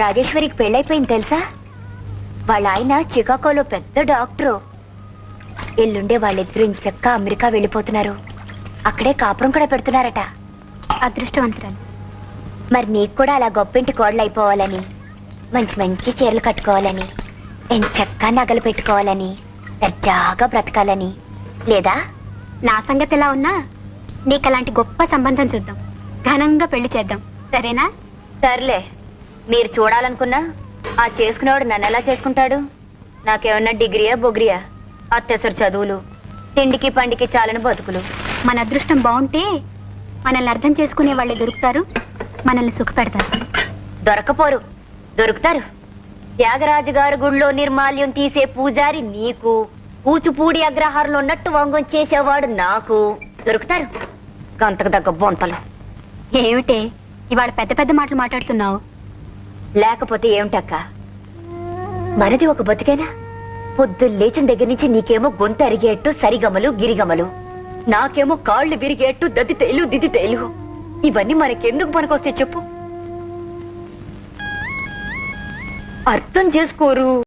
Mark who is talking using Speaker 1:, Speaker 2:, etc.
Speaker 1: రాజేశ్వరికి పెళ్ళైపోయింది తెలుసా? వాళ్ళ ఆయన చికాగోలో పెద్ద డాక్టరు. ఎల్లుండే వాళ్ళిద్దరూ ఇంచక్క అమెరికా వెళ్ళిపోతున్నారు. అక్కడే కాపురం కూడా పెడుతున్నారట.
Speaker 2: అదృష్టవంతురాలు.
Speaker 1: మరి నీకు కూడా అలా గొప్పింటి కోడలు అయిపోవాలని, మంచి మంచి చీరలు కట్టుకోవాలని, ఎంచక్క నగలు పెట్టుకోవాలని, దర్జాగా బ్రతకాలని లేదా?
Speaker 2: నా సంగతి ఎలా ఉన్నా నీకు అలాంటి గొప్ప సంబంధం చూద్దాం. ఘనంగా పెళ్లి చేద్దాం, సరేనా?
Speaker 1: సర్లే, మీరు చూడాలనుకున్నా ఆ చేసుకునేవాడు నన్ను ఎలా చేసుకుంటాడు? నాకేమన్నా డిగ్రీయా బొగ్రియా? అత్తెసరు చదువులు, తిండికి పండికి చాలని బతుకులు.
Speaker 2: మన అదృష్టం బాగుంటే మనల్ని అర్థం చేసుకునే వాళ్ళే దొరుకుతారు, మనల్ని సుఖపెడతారు.
Speaker 1: దొరకపోరు, దొరుకుతారు. త్యాగరాజు గారి గుడిలో నిర్మాల్యం తీసే పూజారి నీకు, కూచిపూడి అగ్రహారంలో ఉన్నట్టు వంగం చేసేవాడు నాకు దొరుకుతారు. గంతకు దగ్గ బొంతలు.
Speaker 2: ఏమిటే ఇవాళ పెద్ద పెద్ద మాటలు మాట్లాడుతున్నావు?
Speaker 1: లేకపోతే ఏమిటక్క, మనది ఒక బతికేనా? పొద్దు లేచిన దగ్గర నుంచి నీకేమో గొంతు అరిగేట్టు సరిగమలు గిరిగమలు, నాకేమో కాళ్ళు విరిగేట్టు దద్దితేలు దిద్దితేలు. ఇవన్నీ మనకెందుకు పనికొస్తే చెప్పు? అర్థం చేసుకోరు.